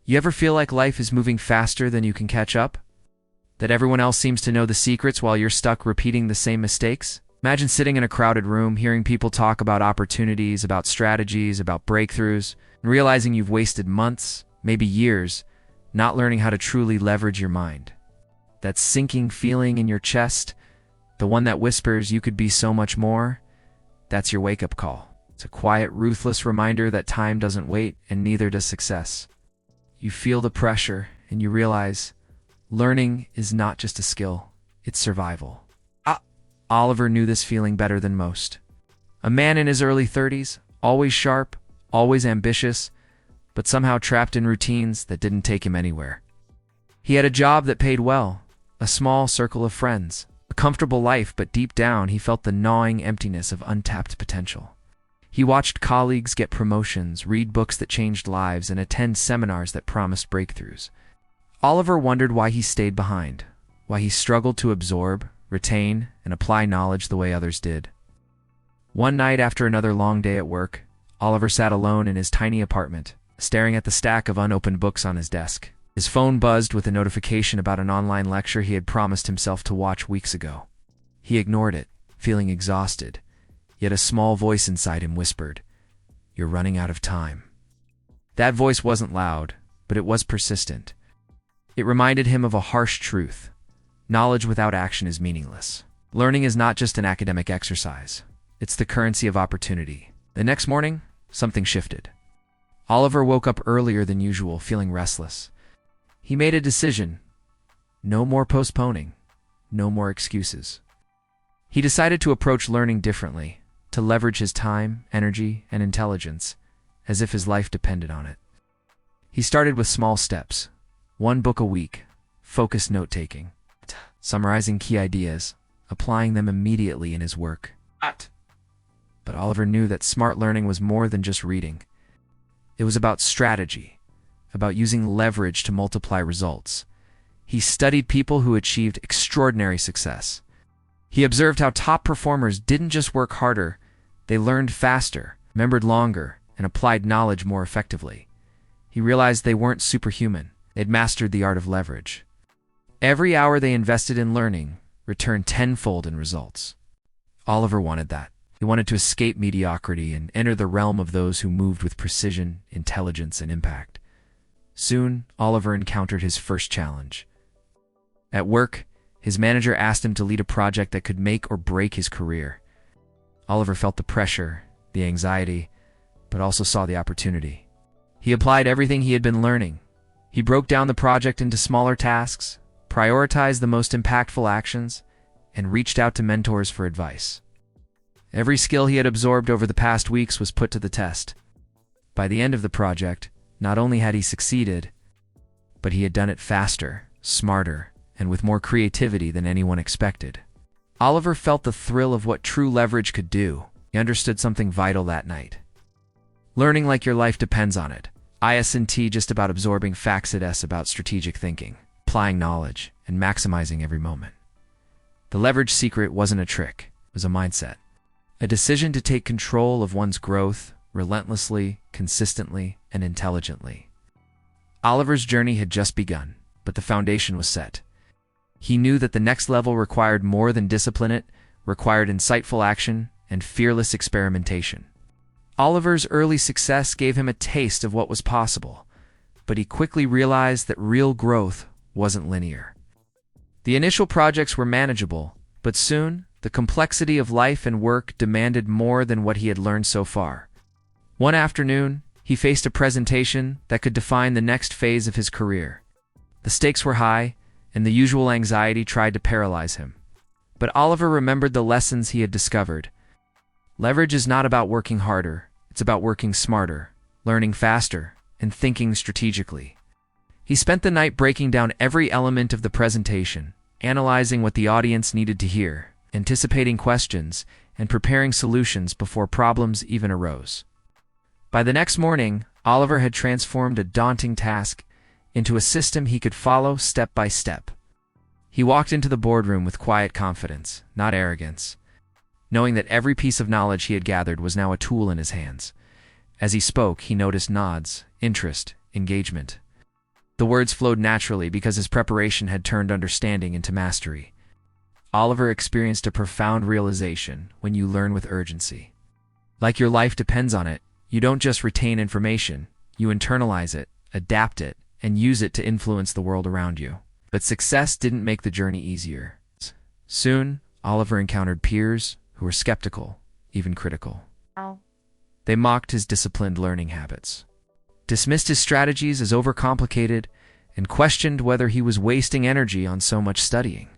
You ever feel like life is moving faster than you can catch up? That everyone else seems to know the secrets while you're stuck repeating the same mistakes? Imagine sitting in a crowded room, hearing people talk about opportunities, about strategies, about breakthroughs, and realizing you've wasted months, maybe years, not learning how to truly leverage your mind. That sinking feeling in your chest, the one that whispers you could be so much more, that's your wake-up call. It's a quiet, ruthless reminder that time doesn't wait, and neither does success. You feel the pressure, and you realize learning is not just a skill, it's survival. Oliver knew this feeling better than most. A man in his early 30s, always sharp, always ambitious, but somehow trapped in routines that didn't take him anywhere. He had a job that paid well, a small circle of friends, a comfortable life, but deep down he felt the gnawing emptiness of untapped potential. He watched colleagues get promotions, read books that changed lives, and attend seminars that promised breakthroughs. Oliver wondered why he stayed behind, why he struggled to absorb, retain, and apply knowledge the way others did. One night after another long day at work, Oliver sat alone in his tiny apartment, staring at the stack of unopened books on his desk. His phone buzzed with a notification about an online lecture he had promised himself to watch weeks ago. He ignored it, feeling exhausted, yet a small voice inside him whispered, "You're running out of time." That voice wasn't loud, but it was persistent. It reminded him of a harsh truth. Knowledge without action is meaningless. Learning is not just an academic exercise. It's the currency of opportunity. The next morning, something shifted. Oliver woke up earlier than usual, feeling restless. He made a decision. No more postponing. No more excuses. He decided to approach learning differently, to leverage his time, energy, and intelligence, as if his life depended on it. He started with small steps. 1 book a week, focused note-taking, summarizing key ideas, applying them immediately in his work. But Oliver knew that smart learning was more than just reading. It was about strategy, about using leverage to multiply results. He studied people who achieved extraordinary success. He observed how top performers didn't just work harder, they learned faster, remembered longer, and applied knowledge more effectively. He realized they weren't superhuman. They'd mastered the art of leverage. Every hour they invested in learning returned tenfold in results. Oliver wanted that. He wanted to escape mediocrity and enter the realm of those who moved with precision, intelligence, and impact. Soon, Oliver encountered his first challenge. At work, his manager asked him to lead a project that could make or break his career. Oliver felt the pressure, the anxiety, but also saw the opportunity. He applied everything he had been learning. He broke down the project into smaller tasks, prioritized the most impactful actions, and reached out to mentors for advice. Every skill he had absorbed over the past weeks was put to the test. By the end of the project, not only had he succeeded, but he had done it faster, smarter, and with more creativity than anyone expected. Oliver felt the thrill of what true leverage could do. He understood something vital that night. Learning like your life depends on it. Isn't just about absorbing facts, it's about strategic thinking, applying knowledge, and maximizing every moment. The leverage secret wasn't a trick, it was a mindset. A decision to take control of one's growth, relentlessly, consistently, and intelligently. Oliver's journey had just begun, but the foundation was set. He knew that the next level required more than discipline, it required insightful action and fearless experimentation. Oliver's early success gave him a taste of what was possible, but he quickly realized that real growth wasn't linear. The initial projects were manageable, but soon, the complexity of life and work demanded more than what he had learned so far. One afternoon, he faced a presentation that could define the next phase of his career. The stakes were high, and the usual anxiety tried to paralyze him. But Oliver remembered the lessons he had discovered. Leverage is not about working harder, it's about working smarter, learning faster, and thinking strategically. He spent the night breaking down every element of the presentation, analyzing what the audience needed to hear, anticipating questions, and preparing solutions before problems even arose. By the next morning, Oliver had transformed a daunting task into a system he could follow step by step. He walked into the boardroom with quiet confidence, not arrogance, knowing that every piece of knowledge he had gathered was now a tool in his hands. As he spoke, he noticed nods, interest, engagement. The words flowed naturally because his preparation had turned understanding into mastery. Oliver experienced a profound realization: when you learn with urgency, like your life depends on it, you don't just retain information, you internalize it, adapt it, and use it to influence the world around you. But success didn't make the journey easier. Soon, Oliver encountered peers who were skeptical, even critical. They mocked his disciplined learning habits, dismissed his strategies as overcomplicated, and questioned whether he was wasting energy on so much studying.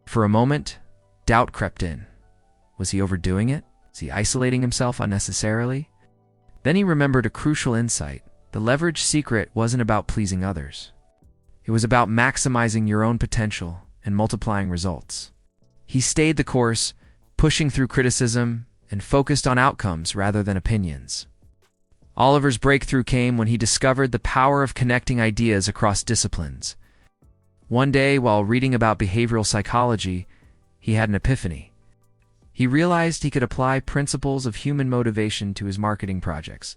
For a moment, doubt crept in. Was he overdoing it? Was he isolating himself unnecessarily? Then he remembered a crucial insight. The leverage secret wasn't about pleasing others. It was about maximizing your own potential and multiplying results. He stayed the course, pushing through criticism, and focused on outcomes rather than opinions. Oliver's breakthrough came when he discovered the power of connecting ideas across disciplines. One day, while reading about behavioral psychology, he had an epiphany. He realized he could apply principles of human motivation to his marketing projects,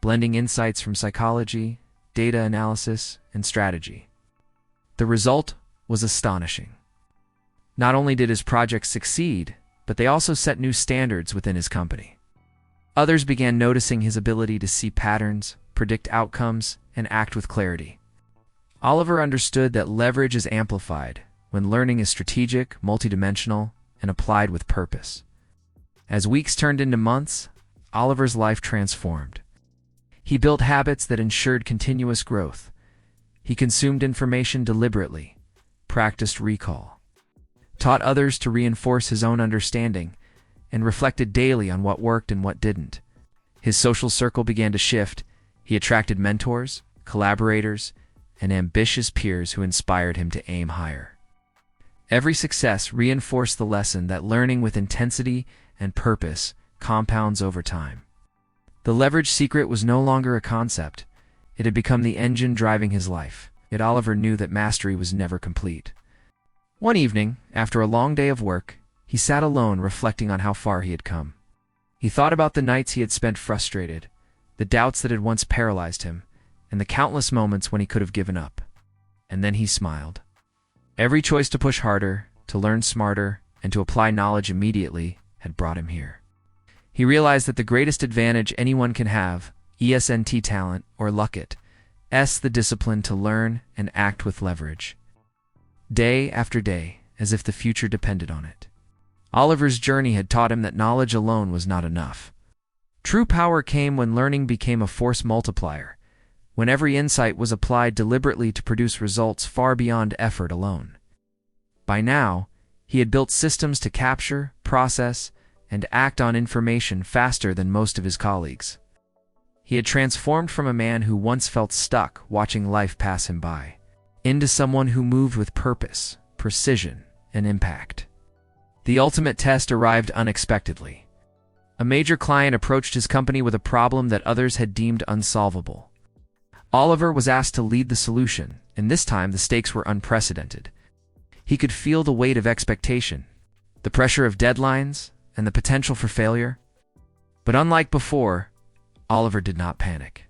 blending insights from psychology, data analysis, and strategy. The result was astonishing. Not only did his projects succeed, but they also set new standards within his company. Others began noticing his ability to see patterns, predict outcomes, and act with clarity. Oliver understood that leverage is amplified when learning is strategic, multidimensional, and applied with purpose. As weeks turned into months, Oliver's life transformed. He built habits that ensured continuous growth. He consumed information deliberately, practiced recall, taught others to reinforce his own understanding, and reflected daily on what worked and what didn't. His social circle began to shift. He attracted mentors, collaborators, and ambitious peers who inspired him to aim higher. Every success reinforced the lesson that learning with intensity and purpose compounds over time. The leverage secret was no longer a concept. It had become the engine driving his life. Yet Oliver knew that mastery was never complete. One evening, after a long day of work, he sat alone reflecting on how far he had come. He thought about the nights he had spent frustrated, the doubts that had once paralyzed him, and the countless moments when he could have given up. And then he smiled. Every choice to push harder, to learn smarter, and to apply knowledge immediately had brought him here. He realized that the greatest advantage anyone can have, ESNT talent or luck it, the discipline to learn and act with leverage. Day after day, as if the future depended on it. Oliver's journey had taught him that knowledge alone was not enough. True power came when learning became a force multiplier, when every insight was applied deliberately to produce results far beyond effort alone. By now, he had built systems to capture, process, and act on information faster than most of his colleagues. He had transformed from a man who once felt stuck watching life pass him by, into someone who moved with purpose, precision, and impact. The ultimate test arrived unexpectedly. A major client approached his company with a problem that others had deemed unsolvable. Oliver was asked to lead the solution, and this time the stakes were unprecedented. He could feel the weight of expectation, the pressure of deadlines, and the potential for failure. But unlike before, Oliver did not panic.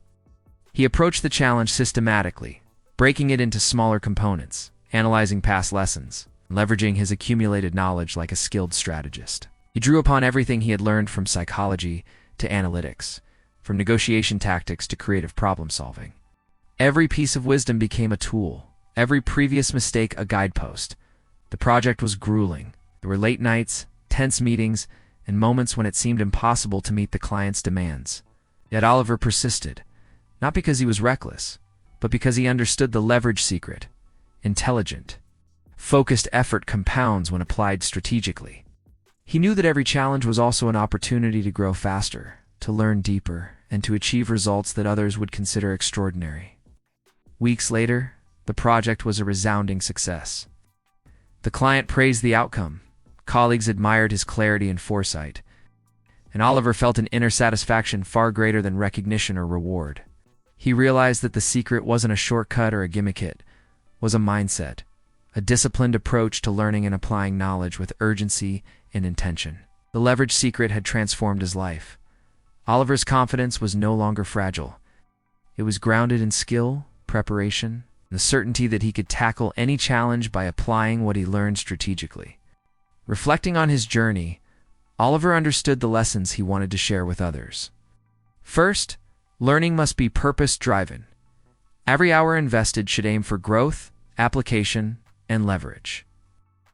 He approached the challenge systematically, breaking it into smaller components, analyzing past lessons, leveraging his accumulated knowledge like a skilled strategist. He drew upon everything he had learned from psychology to analytics, from negotiation tactics to creative problem solving. Every piece of wisdom became a tool, every previous mistake a guidepost. The project was grueling. There were late nights, tense meetings, and moments when it seemed impossible to meet the client's demands. Yet Oliver persisted, not because he was reckless, but because he understood the leverage secret. Intelligent, focused effort compounds when applied strategically. He knew that every challenge was also an opportunity to grow faster, to learn deeper, and to achieve results that others would consider extraordinary. Weeks later, the project was a resounding success. The client praised the outcome, colleagues admired his clarity and foresight, and Oliver felt an inner satisfaction far greater than recognition or reward. He realized that the secret wasn't a shortcut or a gimmick, it was a mindset, a disciplined approach to learning and applying knowledge with urgency and intention. The leverage secret had transformed his life. Oliver's confidence was no longer fragile. It was grounded in skill, preparation, the certainty that he could tackle any challenge by applying what he learned strategically. Reflecting on his journey, Oliver understood the lessons he wanted to share with others. First, learning must be purpose-driven. Every hour invested should aim for growth, application, and leverage.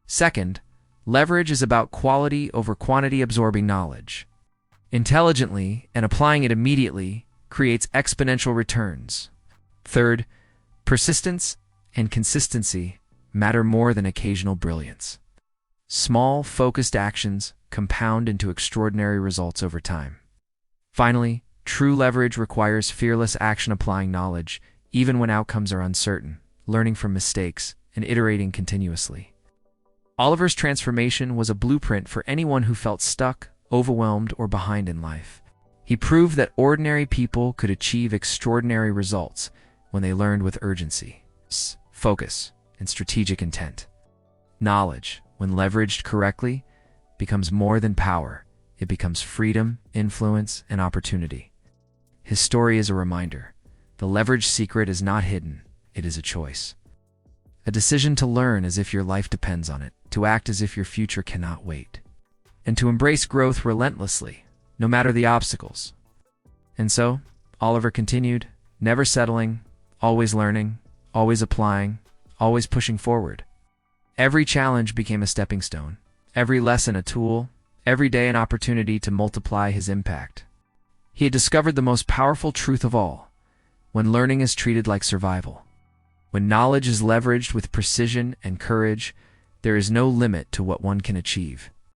Second, leverage is about quality over quantity absorbing knowledge. Intelligently and applying it immediately creates exponential returns. Third, persistence and consistency matter more than occasional brilliance. Small, focused actions compound into extraordinary results over time. Finally, true leverage requires fearless action applying knowledge, even when outcomes are uncertain, learning from mistakes, and iterating continuously. Oliver's transformation was a blueprint for anyone who felt stuck, overwhelmed, or behind in life. He proved that ordinary people could achieve extraordinary results when they learned with urgency, focus, and strategic intent. Knowledge, when leveraged correctly, becomes more than power. It becomes freedom, influence, and opportunity. His story is a reminder. The leverage secret is not hidden, it is a choice. A decision to learn as if your life depends on it, to act as if your future cannot wait, and to embrace growth relentlessly, no matter the obstacles. And so, Oliver continued, never settling, always learning, always applying, always pushing forward. Every challenge became a stepping stone, every lesson a tool, every day an opportunity to multiply his impact. He had discovered the most powerful truth of all: when learning is treated like survival, when knowledge is leveraged with precision and courage, there is no limit to what one can achieve.